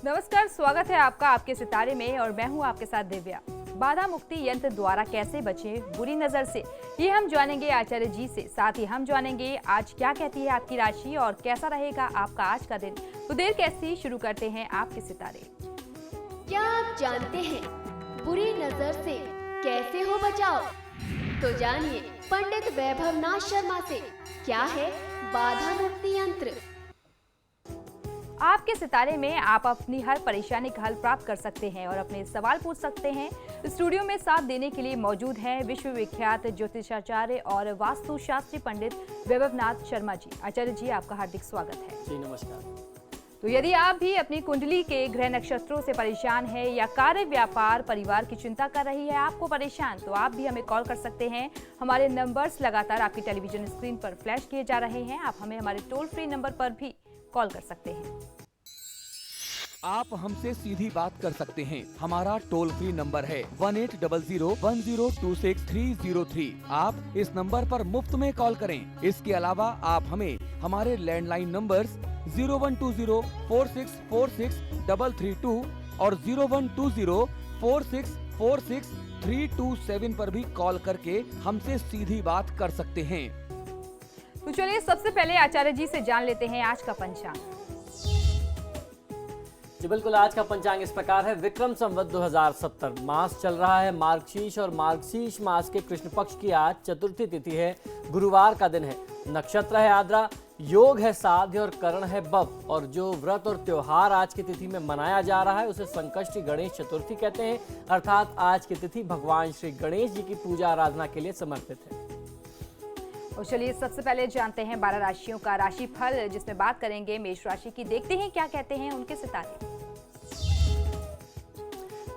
नमस्कार, स्वागत है आपका आपके सितारे में और मैं हूं आपके साथ दिव्या। बाधा मुक्ति यंत्र द्वारा कैसे बचें बुरी नजर से, ये हम जानेंगे आचार्य जी से। साथ ही हम जानेंगे आज क्या कहती है आपकी राशि और कैसा रहेगा आपका आज का दिन। तो देर कैसी, शुरू करते हैं आपके सितारे। क्या आप जानते हैं बुरी नजर से कैसे हो बचाव? तो जानिए पंडित वैभव नाथ शर्मा से, क्या है बाधा मुक्ति यंत्र। आपके सितारे में आप अपनी हर परेशानी का हल प्राप्त कर सकते हैं और अपने सवाल पूछ सकते हैं। स्टूडियो में साथ देने के लिए मौजूद हैं विश्वविख्यात ज्योतिषाचार्य और वास्तुशास्त्री पंडित वैभव नाथ शर्मा जी। आचार्य जी, आपका हार्दिक स्वागत है। जी नमस्कार। तो यदि आप भी अपनी कुंडली के ग्रह नक्षत्रों से परेशान हैं या कार्य, व्यापार, परिवार की चिंता कर रही है आपको परेशान, तो आप भी हमें कॉल कर सकते हैं। हमारे नंबर्स लगातार आपकी टेलीविजन स्क्रीन पर फ्लैश किए जा रहे हैं। आप हमें हमारे टोल फ्री नंबर पर भी कॉल कर सकते हैं। आप हमसे सीधी बात कर सकते हैं। हमारा टोल फ्री नंबर है 18001026-303। आप इस नंबर पर मुफ्त में कॉल करें। इसके अलावा आप हमें हमारे लैंडलाइन नंबर्स 0120464632 और 0120464632 पर भी कॉल करके हमसे सीधी बात कर सकते हैं। तो चलिए सबसे पहले आचार्य जी से जान लेते हैं आज का पंचांग। जी बिल्कुल, आज का पंचांग इस प्रकार है। विक्रम संवत 2070 मास चल रहा है मार्गशीर्ष और मार्गशीर्ष मास के कृष्ण पक्ष की आज चतुर्थी तिथि है। गुरुवार का दिन है। नक्षत्र है आद्रा, योग है साध्य और करण है बव। और जो व्रत और त्योहार आज की तिथि में मनाया जा रहा है उसे संकष्टी गणेश चतुर्थी कहते हैं। अर्थात आज की तिथि भगवान श्री गणेश जी की पूजा आराधना के लिए समर्पित है। और चलिए सबसे पहले जानते हैं 12 राशियों का राशिफल, जिसमें बात करेंगे मेष राशि की। देखते हैं क्या कहते हैं उनके सितारे।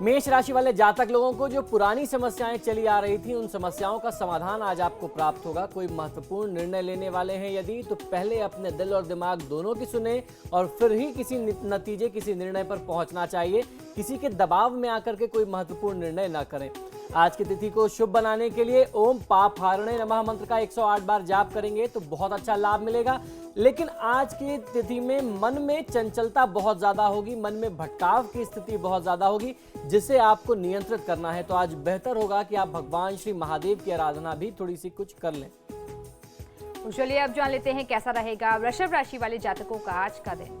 मेष राशि वाले जातक लोगों को जो पुरानी समस्याएं चली आ रही थी, उन समस्याओं का समाधान आज आपको प्राप्त होगा। कोई महत्वपूर्ण निर्णय लेने वाले हैं यदि, तो पहले अपने दिल और दिमाग दोनों की सुने और फिर ही किसी नतीजे, किसी निर्णय पर पहुंचना चाहिए। किसी के दबाव में आकर के कोई महत्वपूर्ण निर्णय ना करें। आज की तिथि को शुभ बनाने के लिए ओम पाप हारणे नमः मंत्र का 108 बार जाप करेंगे तो बहुत अच्छा लाभ मिलेगा। लेकिन आज की तिथि में मन में चंचलता बहुत ज्यादा होगी, मन में भटकाव की स्थिति बहुत ज्यादा होगी, जिसे आपको नियंत्रित करना है। तो आज बेहतर होगा कि आप भगवान श्री महादेव की आराधना भी थोड़ी सी कुछ कर लें। तो चलिए अब जान लेते हैं कैसा रहेगा वृषभ राशि वाले जातकों का आज का दिन।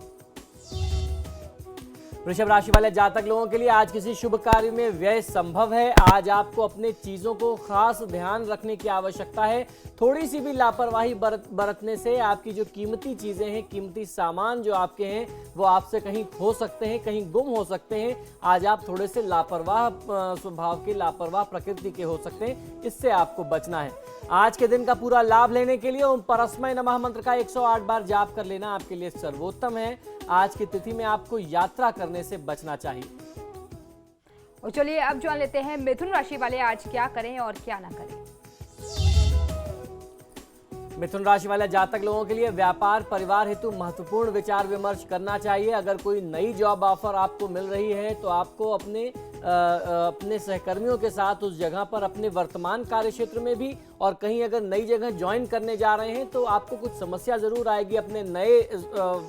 वृषभ राशि वाले जातक लोगों के लिए आज किसी शुभ कार्य में व्यय संभव है। आज आपको अपने चीजों को खास ध्यान रखने की आवश्यकता है। थोड़ी सी भी लापरवाही बरतने से आपकी जो कीमती चीजें हैं, कीमती सामान जो आपके हैं, वो आपसे कहीं खो सकते हैं, कहीं गुम हो सकते हैं। आज आप थोड़े से लापरवाह स्वभाव के, लापरवाह प्रकृति के हो सकते हैं, इससे आपको बचना है। आज के दिन का पूरा लाभ लेने के लिए ओम परस्मै नमः मंत्र का 108 बार जाप कर लेना आपके लिए सर्वोत्तम है। आज की तिथि में आपको यात्रा करने से बचना चाहिए। और चलिए अब जान लेते हैं मिथुन राशि वाले आज क्या करें और क्या ना करें। मिथुन राशि वाले जातक लोगों के लिए व्यापार, परिवार हेतु महत्वपूर्ण विचार विमर्श करना चाहिए। अगर कोई नई जॉब ऑफर आपको मिल रही है तो आपको अपने सहकर्मियों के साथ उस जगह पर, अपने वर्तमान कार्य क्षेत्र में भी और कहीं अगर नई जगह ज्वाइन करने जा रहे हैं तो आपको कुछ समस्या जरूर आएगी अपने नए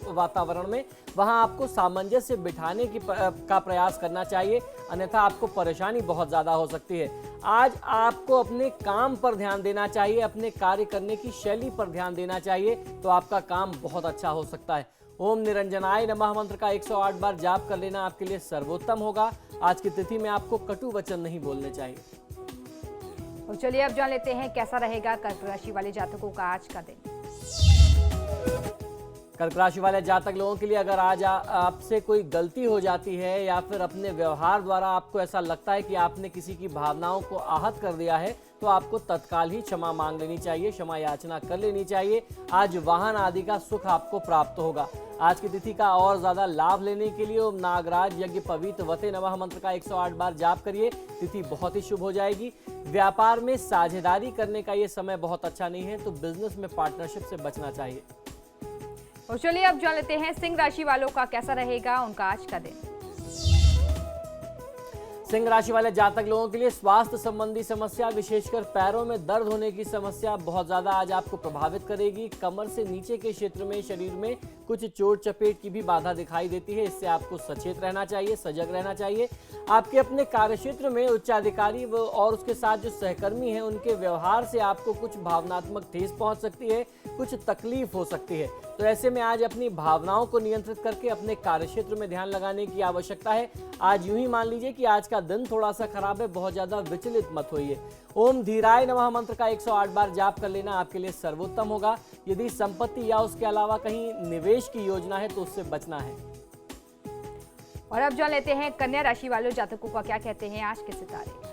वातावरण में। वहां आपको सामंजस्य बिठाने का प्रयास करना चाहिए, अन्यथा आपको परेशानी बहुत ज्यादा हो सकती है। आज आपको अपने काम पर ध्यान देना चाहिए, अपने कार्य करने की शैली पर ध्यान देना चाहिए, तो आपका काम बहुत अच्छा हो सकता है। ओम निरंजनाय नमः मंत्र का 108 बार जाप कर लेना आपके लिए सर्वोत्तम होगा। आज की तिथि में आपको कटु वचन नहीं बोलने चाहिए। और चलिए अब जान लेते हैं कैसा रहेगा कर्क राशि वाले जातकों का आज का दिन। कर्क राशि वाले जातक लोगों के लिए अगर आज आपसे कोई गलती हो जाती है या फिर अपने व्यवहार द्वारा आपको ऐसा लगता है कि आपने किसी की भावनाओं को आहत कर दिया है, तो आपको तत्काल ही क्षमा मांग लेनी चाहिए, क्षमा याचना कर लेनी चाहिए। आज वाहन आदि का सुख आपको प्राप्त होगा। आज की तिथि का और ज्यादा लाभ लेने के लिए ओम नागराज यज्ञ पवित्र वते नमः मंत्र का 108 बार जाप करिए। तिथि बहुत ही शुभ हो जाएगी। व्यापार में साझेदारी करने का ये समय बहुत अच्छा नहीं है, तो बिजनेस में पार्टनरशिप से बचना चाहिए। और चलिए अब जान लेते हैं सिंह राशि वालों का कैसा रहेगा उनका आज का दिन। सिंह राशि वाले जातक लोगों के लिए स्वास्थ्य संबंधी समस्या, विशेषकर पैरों में दर्द होने की समस्या बहुत ज्यादा आज आपको प्रभावित करेगी। कमर से नीचे के क्षेत्र में शरीर में कुछ चोट चपेट की भी बाधा दिखाई देती है। इससे आपको सचेत रहना चाहिए, सजग रहना चाहिए। आपके अपने कार्यक्षेत्र में उच्चाधिकारी और उसके साथ जो सहकर्मी हैं उनके व्यवहार से आपको कुछ भावनात्मक ठेस पहुंच सकती है, कुछ तकलीफ हो सकती है। तो ऐसे में आज अपनी भावनाओं को नियंत्रित करके अपने कार्यक्षेत्र में ध्यान लगाने की आवश्यकता है। आज यूं ही मान लीजिए कि आज का दिन थोड़ा सा खराब है, बहुत ज्यादा विचलित मत होइए। ओम धीराय नमः मंत्र का 108 बार जाप कर लेना आपके लिए सर्वोत्तम होगा। यदि संपत्ति या उसके अलावा कहीं निवेश की योजना है तो उससे बचना है। और अब जान लेते हैं कन्या राशि वालों जातकों का क्या कहते हैं आज के सितारे।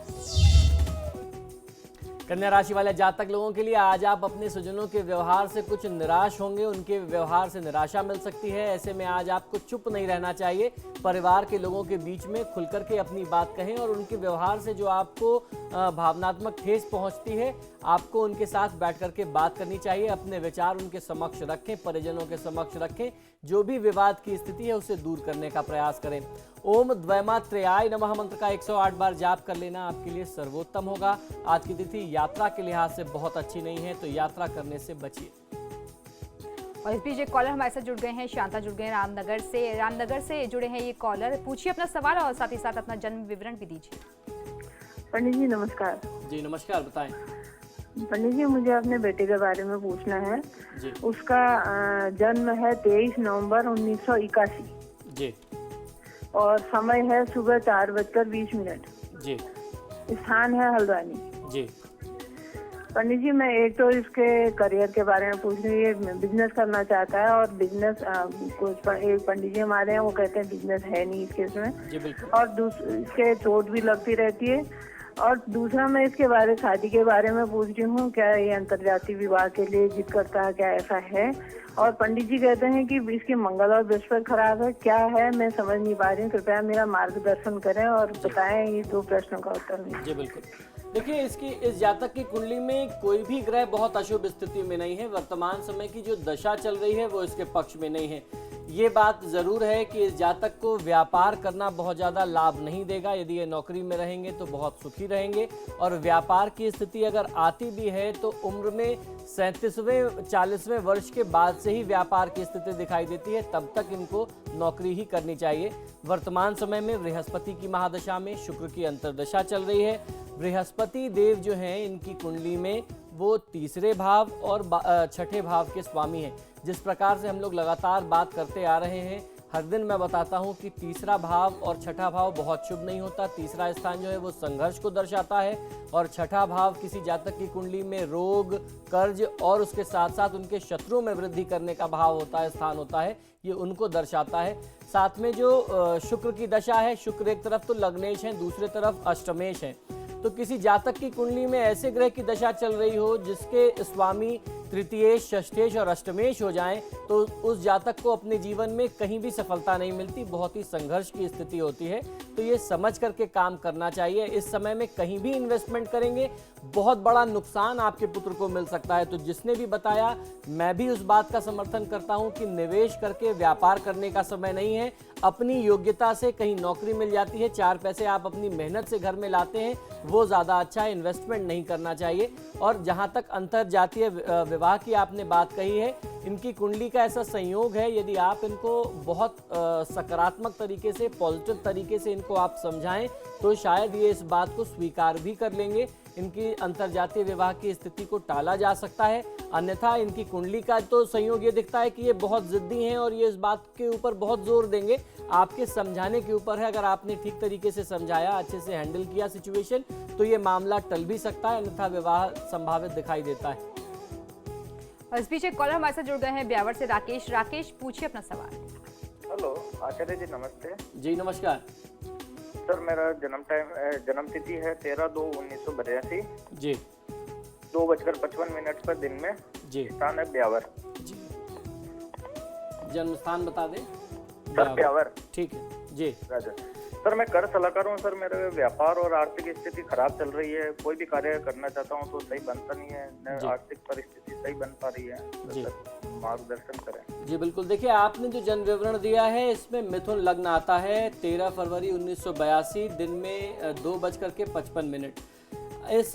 कन्या राशि वाले जातक लोगों के लिए आज आप अपने स्वजनों के व्यवहार से कुछ निराश होंगे, उनके व्यवहार से निराशा मिल सकती है। ऐसे में आज आपको चुप नहीं रहना चाहिए, परिवार के लोगों के बीच में खुलकर के अपनी बात कहें और उनके व्यवहार से जो आपको भावनात्मक ठेस पहुंचती है, आपको उनके साथ बैठ करके बात करनी चाहिए। अपने विचार उनके समक्ष रखें, परिजनों के समक्ष रखें। जो भी विवाद की स्थिति है उसे दूर करने का प्रयास करें। ओम द्वैमात्रयाय नमः मंत्र का 108 बार जाप कर लेना आपके लिए सर्वोत्तम होगा। आज की तिथि यात्रा के लिहाज से बहुत अच्छी नहीं है, तो यात्रा करने से बचिए। और इस बीच एक कॉलर हमारे साथ जुड़ गए हैं, शांता जुड़ गए हैं रामनगर से। रामनगर से जुड़े हैं ये कॉलर, पूछिए अपना सवाल और साथ ही साथ अपना जन्म विवरण भी दीजिए। पंडित जी नमस्कार। जी नमस्कार, बताएं। पंडित जी मुझे अपने बेटे के बारे में पूछना है जी। उसका जन्म है 23 नवंबर 1981 जी और समय है सुबह 4:20 जी। स्थान है हल्द्वानी जी। पंडित जी मैं एक तो इसके करियर के बारे में पूछ रही हूँ। बिजनेस करना चाहता है और बिजनेस कुछ एक पंडित जी हमारे हैं वो कहते हैं बिजनेस है नहीं इसके इसमें। जी बिल्कुल। और इसके चोट भी लगती रहती है। और दूसरा मैं इसके बारे शादी के बारे में पूछ रही हूँ, क्या ये अंतर्जातीय विवाह के लिए जिद करता है, क्या ऐसा है? और पंडित जी कहते हैं कि इसकी मंगल और बृहस्पति खराब है, क्या है मैं समझ नहीं पा रही हूँ। कृपया मेरा मार्गदर्शन करें और बताएं ये 2 प्रश्नों का उत्तर नहीं। जी बिल्कुल। देखिए इस जातक की कुंडली में कोई भी ग्रह बहुत अशुभ स्थिति में नहीं है। वर्तमान समय की जो दशा चल रही है वो इसके पक्ष में नहीं है। ये बात जरूर है कि इस जातक को व्यापार करना बहुत ज्यादा लाभ नहीं देगा। यदि ये नौकरी में रहेंगे तो बहुत सुखी रहेंगे, और व्यापार की स्थिति अगर आती भी है तो उम्र में 37वें 40वें वर्ष के बाद से ही व्यापार की स्थिति दिखाई देती है। तब तक इनको नौकरी ही करनी चाहिए। वर्तमान समय में बृहस्पति की महादशा में शुक्र की अंतर्दशा चल रही है। बृहस्पति देव जो हैं इनकी कुंडली में वो 3रे भाव और 6ठे भाव के स्वामी हैं। जिस प्रकार से हम लोग लगातार बात करते आ रहे हैं, हर दिन मैं बताता हूं कि 3रा भाव और 6ठा भाव बहुत शुभ नहीं होता। 3रा स्थान जो है वो संघर्ष को दर्शाता है, और 6ठा भाव किसी जातक की कुंडली में रोग, कर्ज और उसके साथ साथ उनके शत्रुओं में वृद्धि करने का भाव होता है, स्थान होता है, ये उनको दर्शाता है। साथ में जो शुक्र की दशा है, शुक्र एक तरफ तो लग्नेश है, दूसरे तरफ अष्टमेश है। तो किसी जातक की कुंडली में ऐसे ग्रह की दशा चल रही हो जिसके स्वामी तृतीयेश, षष्ठेश और अष्टमेश हो जाएं, तो उस जातक को अपने जीवन में कहीं भी सफलता नहीं मिलती, बहुत ही संघर्ष की स्थिति होती है। तो ये समझ करके काम करना चाहिए। इस समय में कहीं भी इन्वेस्टमेंट करेंगे बहुत बड़ा नुकसान आपके पुत्र को मिल सकता है। तो जिसने भी बताया, मैं भी उस बात का समर्थन करता हूं कि निवेश करके व्यापार करने का समय नहीं है। अपनी योग्यता से कहीं नौकरी मिल जाती है, 4 पैसे आप अपनी मेहनत से घर में लाते हैं, वो ज़्यादा अच्छा है। इन्वेस्टमेंट नहीं करना चाहिए। और जहां तक अंतर्जातीय विवाह की आपने बात कही है, इनकी कुंडली का ऐसा संयोग है, यदि आप इनको बहुत सकारात्मक तरीके से, पॉजिटिव तरीके से इनको आप समझाएं तो शायद ये इस बात को स्वीकार भी कर लेंगे। इनकी अंतर्जातीय विवाह की स्थिति को टाला जा सकता है। अन्यथा इनकी कुंडली का तो संयोग ये दिखता है कि ये बहुत जिद्दी हैं और ये इस बात के ऊपर बहुत जोर देंगे। आपके समझाने के ऊपर है। अगर आपने ठीक तरीके से समझाया, अच्छे से हैंडल किया सिचुएशन, तो ये मामला टल भी सकता है, अन्यथा विवाह संभावित दिखाई देता है। और इस बीच एक कॉलर हमारे साथ जुड़ गए हैं ब्यावर से, राकेश। राकेश पूछिए अपना सवाल। हेलो आचार्य जी नमस्ते। जी नमस्कार सर, मेरा जन्म तिथि है 13/2/1982। जी। 2:55 पर दिन में। जी। स्थान है ब्यावर। जी। जन्म स्थान बता दें। सर ब्यावर। ठीक है जी। सर मैं कर सलाहकार हूँ सर। मेरे व्यापार और आर्थिक स्थिति खराब चल रही है। कोई भी कार्य करना चाहता हूँ तो सही बनता नहीं है, न जी। आर्थिक परिस्थिति सही बन पा रही है। तो जी। सर मार्गदर्शन करें। जी बिल्कुल, देखिए आपने जो जन्म विवरण दिया है इसमें मिथुन लग्न आता है। 13 फरवरी 1982 दिन में 2:55। इस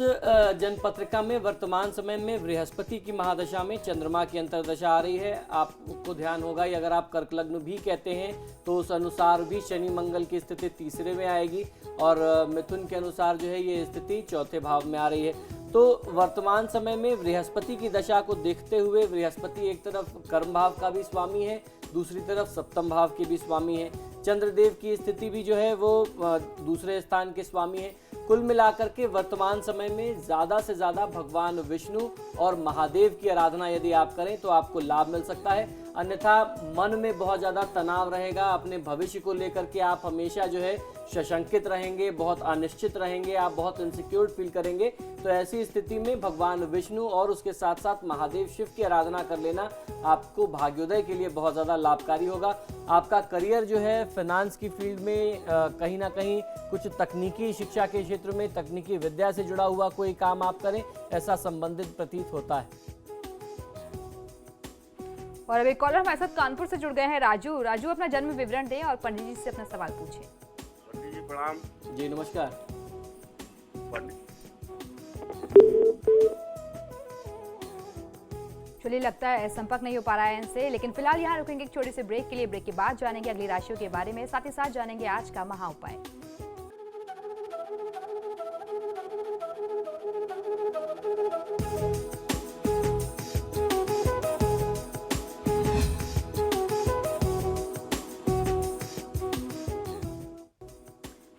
जन्म पत्रिका में वर्तमान समय में बृहस्पति की महादशा में चंद्रमा की अंतर्दशा आ रही है। आपको ध्यान होगा ही, अगर आप कर्क लग्न भी कहते हैं तो उस अनुसार भी शनि मंगल की स्थिति तीसरे में आएगी और मिथुन के अनुसार जो है ये स्थिति चौथे भाव में आ रही है। तो वर्तमान समय में बृहस्पति की दशा को देखते हुए बृहस्पति एक तरफ कर्म भाव का भी स्वामी है, दूसरी तरफ सप्तम भाव के भी स्वामी है। चंद्रदेव की स्थिति भी जो है वो दूसरे स्थान के स्वामी है। कुल मिलाकर के वर्तमान समय में ज़्यादा से ज़्यादा भगवान विष्णु और महादेव की आराधना यदि आप करें तो आपको लाभ मिल सकता है। अन्यथा मन में बहुत ज़्यादा तनाव रहेगा, अपने भविष्य को लेकर के आप हमेशा जो है सशंकित रहेंगे, बहुत अनिश्चित रहेंगे, आप बहुत इनसिक्योर फील करेंगे। तो ऐसी स्थिति में भगवान विष्णु और उसके साथ साथ महादेव शिव की आराधना कर लेना आपको भाग्योदय के लिए बहुत ज़्यादा लाभकारी होगा। आपका करियर जो है फाइनेंस की फील्ड में कहीं ना कहीं कुछ तकनीकी शिक्षा के क्षेत्र में तकनीकी विद्या से जुड़ा हुआ कोई काम आप करें, ऐसा संबंधित प्रतीत होता है। और अभी कॉलर हमारे साथ कानपुर से जुड़ गए हैं राजू। राजू अपना जन्म विवरण दें और पंडित जी से अपना सवाल पूछें। पंडित जी प्रणाम। जी नमस्कार। चलिए, लगता है संपर्क नहीं हो पा रहा है इनसे, लेकिन फिलहाल यहाँ रुकेंगे एक छोटे से ब्रेक के लिए। ब्रेक के बाद जानेंगे अगली राशियों के बारे में, साथ ही साथ जानेंगे आज का महा उपाय।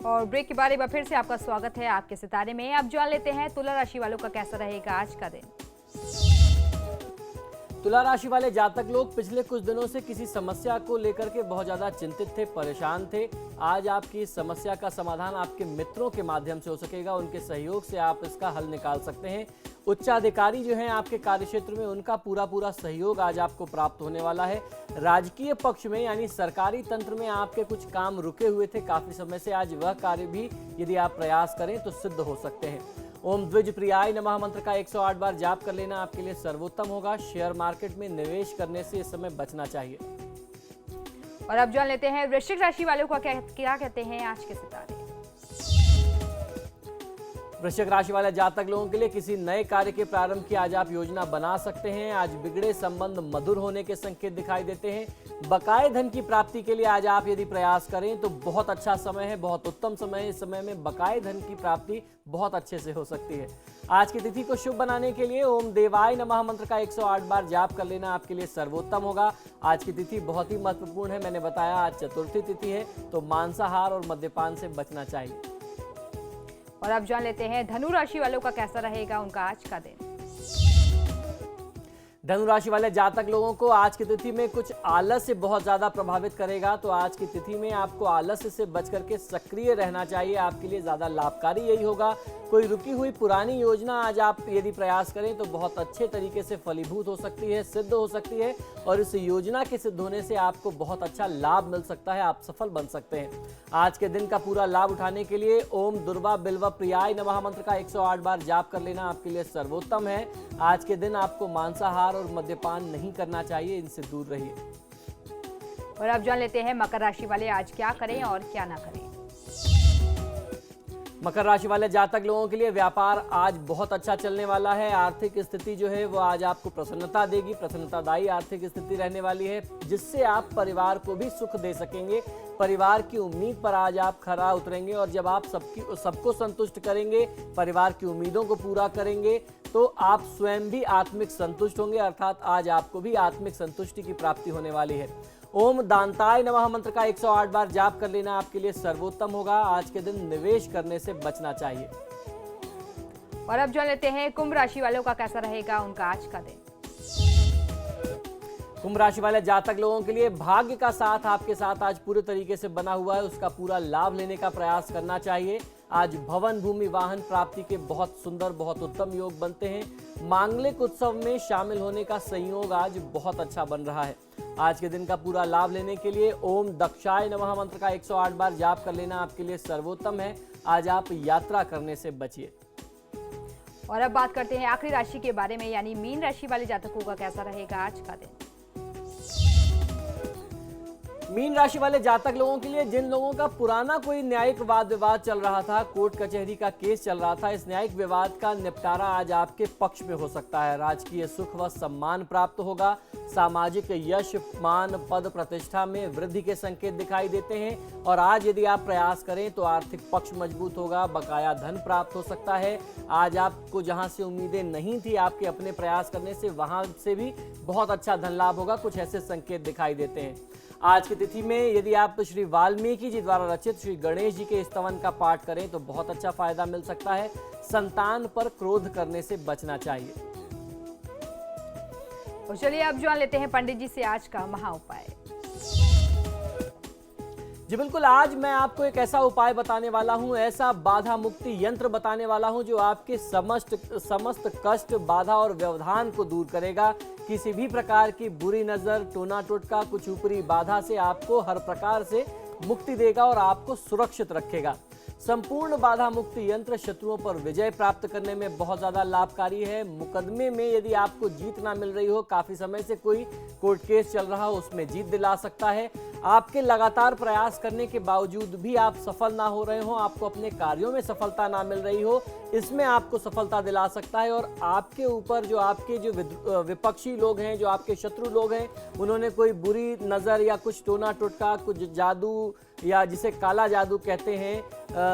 और ब्रेक के बाद एक बार फिर से आपका स्वागत है आपके सितारे में। अब जान लेते हैं तुला राशि वालों का कैसा रहेगा आज का दिन। तुला राशि वाले जातक लोग पिछले कुछ दिनों से किसी समस्या को लेकर के बहुत ज़्यादा चिंतित थे, परेशान थे। आज आपकी इस समस्या का समाधान आपके मित्रों के माध्यम से हो सकेगा, उनके सहयोग से आप इसका हल निकाल सकते हैं। उच्चाधिकारी जो हैं आपके कार्यक्षेत्र में, उनका पूरा सहयोग आज आपको प्राप्त होने वाला है। राजकीय पक्ष में यानी सरकारी तंत्र में आपके कुछ काम रुके हुए थे काफ़ी समय से, आज वह कार्य भी यदि आप प्रयास करें तो सिद्ध हो सकते हैं। ओम द्विज प्रियाय नमः मंत्र का 108 बार जाप कर लेना आपके लिए सर्वोत्तम होगा। शेयर मार्केट में निवेश करने से इस समय बचना चाहिए। और अब जान लेते हैं वृश्चिक राशि वालों का क्या कहते हैं आज के सितारे। वृश्चिक राशि वाले जातक लोगों के लिए किसी नए कार्य के प्रारंभ की आज आप योजना बना सकते हैं। आज बिगड़े संबंध मधुर होने के संकेत दिखाई देते हैं। बकाए धन की प्राप्ति के लिए आज आप यदि प्रयास करें तो बहुत अच्छा समय है, बहुत उत्तम समय है। इस समय में बकाए धन की प्राप्ति बहुत अच्छे से हो सकती है। आज की तिथि को शुभ बनाने के लिए ओम देवाय नमः मंत्र का 108 बार जाप कर लेना आपके लिए सर्वोत्तम होगा। आज की तिथि बहुत ही महत्वपूर्ण है। मैंने बताया आज चतुर्थी तिथि है, तो मांसाहार और मद्यपान से बचना चाहिए। और अब जान लेते हैं धनु राशि वालों का कैसा रहेगा उनका आज का दिन। धनु राशि वाले जातक लोगों को आज की तिथि में कुछ आलस्य बहुत ज्यादा प्रभावित करेगा, तो आज की तिथि में आपको आलस्य से बच करके सक्रिय रहना चाहिए। आपके लिए ज्यादा लाभकारी यही होगा। कोई रुकी हुई पुरानी योजना आज आप यदि प्रयास करें तो बहुत अच्छे तरीके से फलीभूत हो सकती है, सिद्ध हो सकती है, और इस योजना के सिद्ध होने से आपको बहुत अच्छा लाभ मिल सकता है, आप सफल बन सकते हैं। आज के दिन का पूरा लाभ उठाने के लिए ओम दुर्वा बिल्व प्रियाय नमः मंत्र का 108 बार जाप कर लेना आपके लिए सर्वोत्तम है। आज के दिन आपको मांसाहार और मद्यपान नहीं करना चाहिए, इनसे दूर रहिए। और अब जान लेते हैं मकर राशि वाले आज क्या करें और क्या ना करें। मकर राशि वाले जातक लोगों के लिए व्यापार आज बहुत अच्छा चलने वाला है। आर्थिक स्थिति जो है वो आज आपको प्रसन्नता देगी, प्रसन्नतादायी आर्थिक स्थिति रहने वाली है, जिससे आप परिवार को भी सुख दे सकेंगे। परिवार की उम्मीद पर आज आप खरा उतरेंगे, और जब आप सबको संतुष्ट करेंगे, परिवार की उम्मीदों को पूरा करेंगे, तो आप स्वयं भी आत्मिक संतुष्ट होंगे। अर्थात आज आपको भी आत्मिक संतुष्टि की प्राप्ति होने वाली है। ओम दांताय नमः मंत्र का 108 बार जाप कर लेना आपके लिए सर्वोत्तम होगा। आज के दिन निवेश करने से बचना चाहिए। और अब जान लेते हैं कुंभ राशि वालों का कैसा रहेगा उनका आज का दिन। कुंभ राशि वाले जातक लोगों के लिए भाग्य का साथ आपके साथ आज पूरे तरीके से बना हुआ है, उसका पूरा लाभ लेने का प्रयास करना चाहिए। आज भवन भूमि वाहन प्राप्ति के बहुत सुंदर, बहुत उत्तम योग बनते हैं। मांगलिक उत्सव में शामिल होने का संयोग आज बहुत अच्छा बन रहा है। आज के दिन का पूरा लाभ लेने के लिए ओम दक्षाय नमः मंत्र का 108 बार जाप कर लेना आपके लिए सर्वोत्तम है। आज आप यात्रा करने से बचिए। और अब बात करते हैं आखिरी राशि के बारे में, यानी मीन राशि वाले जातकों का कैसा रहेगा आज का दिन। मीन राशि वाले जातक लोगों के लिए, जिन लोगों का पुराना कोई न्यायिक वाद विवाद चल रहा था, कोर्ट कचहरी का केस चल रहा था, इस न्यायिक विवाद का निपटारा आज आपके पक्ष में हो सकता है। राजकीय सुख व सम्मान प्राप्त होगा। सामाजिक यश, मान, पद, प्रतिष्ठा में वृद्धि के संकेत दिखाई देते हैं। और आज यदि आप प्रयास करें तो आर्थिक पक्ष मजबूत होगा। बकाया धन प्राप्त हो सकता है। आज आपको जहां से उम्मीदें नहीं थी आपके अपने प्रयास करने से, वहां से भी बहुत अच्छा धन लाभ होगा। कुछ ऐसे संकेत दिखाई देते हैं। आज की तिथि में यदि आप श्री वाल्मीकि जी द्वारा रचित श्री गणेश जी के स्तवन का पाठ करें तो बहुत अच्छा फायदा मिल सकता है। संतान पर क्रोध करने से बचना चाहिए। तो चलिए अब जान लेते हैं पंडित जी से आज का महा उपाय। जी बिल्कुल, आज मैं आपको एक ऐसा उपाय बताने वाला हूं, ऐसा बाधा मुक्ति यंत्र बताने वाला हूं जो आपके समस्त कष्ट, बाधा और व्यवधान को दूर करेगा। किसी भी प्रकार की बुरी नजर, टोना टोटका, कुछ ऊपरी बाधा से आपको हर प्रकार से मुक्ति देगा और आपको सुरक्षित रखेगा। संपूर्ण बाधा मुक्ति यंत्र शत्रुओं पर विजय प्राप्त करने में बहुत ज्यादा लाभकारी है। मुकदमे में यदि आपको जीत ना मिल रही हो, काफी समय से कोई कोर्ट केस चल रहा हो, उसमें जीत दिला सकता है। आपके लगातार प्रयास करने के बावजूद भी आप सफल ना हो रहे हो, आपको अपने कार्यों में सफलता ना मिल रही हो, इसमें आपको सफलता दिला सकता है। और आपके ऊपर जो आपके जो विपक्षी लोग हैं, जो आपके शत्रु लोग हैं, उन्होंने कोई बुरी नज़र या कुछ टोना टोटका, कुछ जादू या जिसे काला जादू कहते हैं,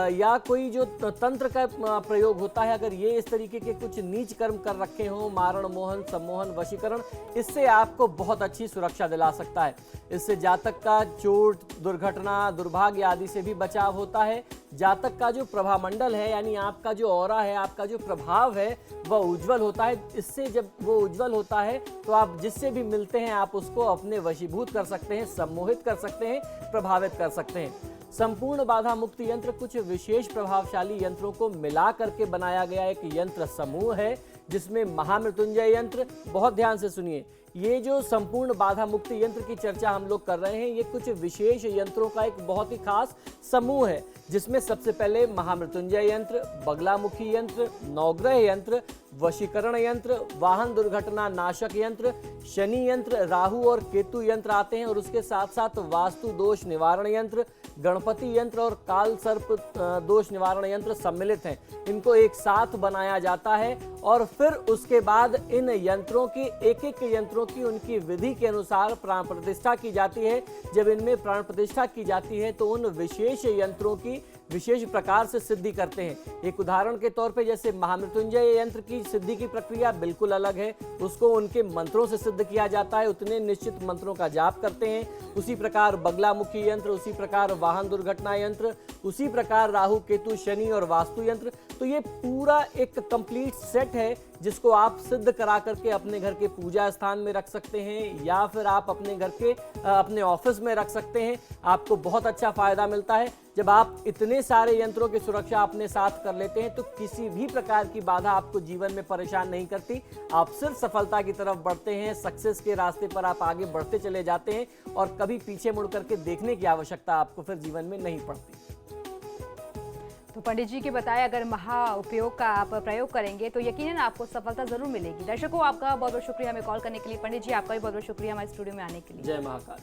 या कोई जो तंत्र का प्रयोग होता है, अगर ये इस तरीके के कुछ नीच कर्म कर रखे हों, मारण, मोहन, सम्मोहन, वशीकरण, इससे आपको बहुत अच्छी सुरक्षा दिला सकता है। इससे जातक का चोट, दुर्घटना, दुर्भाग्य आदि से भी बचाव होता है। जातक का जो प्रभामंडल है, यानी आपका जो ऑरा है, आपका जो प्रभाव है, वह उज्जवल होता है। इससे जब वो उज्जवल होता है तो आप जिससे भी मिलते हैं आप उसको अपने वशीभूत कर सकते हैं, सम्मोहित कर सकते हैं, प्रभावित कर सकते हैं। संपूर्ण बाधा मुक्ति यंत्र कुछ विशेष प्रभावशाली यंत्रों को मिला करके बनाया गया एक यंत्र समूह है, जिसमें महामृत्युंजय यंत्र, बहुत ध्यान से सुनिए, ये जो संपूर्ण बाधा मुक्ति यंत्र की चर्चा हम लोग कर रहे हैं, ये कुछ विशेष यंत्रों का एक बहुत ही खास समूह है, जिसमें सबसे पहले महामृत्युंजय यंत्र, बगलामुखी यंत्र, नवग्रह यंत्र, वशीकरण यंत्र, वाहन दुर्घटना नाशक यंत्र, शनि यंत्र, राहु और केतु यंत्र आते हैं। और उसके साथ साथ वास्तु दोष निवारण यंत्र, गणपति यंत्र और काल सर्प दोष निवारण यंत्र सम्मिलित हैं। इनको एक साथ बनाया जाता है और फिर उसके बाद इन यंत्रों की एक यंत्रों की उनकी विधि के अनुसार प्राण प्रतिष्ठा की जाती है। जब इनमें प्राण प्रतिष्ठा की जाती है तो उन विशेष यंत्रों की विशेष प्रकार से सिद्धि करते हैं। एक उदाहरण के तौर पे जैसे महामृत्युंजय यंत्र की सिद्धि की प्रक्रिया बिल्कुल अलग है, उसको उनके मंत्रों से सिद्ध किया जाता है, उतने निश्चित मंत्रों का जाप करते हैं। उसी प्रकार बगलामुखी यंत्र, उसी प्रकार वाहन दुर्घटना यंत्र, उसी प्रकार राहु केतु शनि और वास्तु यंत्र। तो ये पूरा एक कंप्लीट सेट है जिसको आप सिद्ध करा करके अपने घर के पूजा स्थान में रख सकते हैं या फिर आप अपने घर के अपने ऑफिस में रख सकते हैं। आपको बहुत अच्छा फायदा मिलता है। जब आप इतने सारे यंत्रों की सुरक्षा अपने साथ कर लेते हैं तो किसी भी प्रकार की बाधा आपको जीवन में परेशान नहीं करती। आप सिर्फ सफलता की तरफ बढ़ते हैं, सक्सेस के रास्ते पर आप आगे बढ़ते चले जाते हैं और कभी पीछे मुड़ करके देखने की आवश्यकता आपको फिर जीवन में नहीं पड़ती। तो पंडित जी के बताए अगर महा उपयोग का आप प्रयोग करेंगे तो यकीनन आपको सफलता जरूर मिलेगी। दर्शकों, आपका बहुत बहुत शुक्रिया हमें कॉल करने के लिए। पंडित जी, आपका भी बहुत बहुत शुक्रिया हमारे स्टूडियो में आने के लिए। जय महाकाल।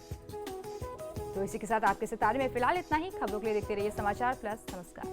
तो इसी के साथ आपके सितारे में फिलहाल इतना ही। खबरों के लिए देखते रहिए समाचार प्लस। नमस्कार।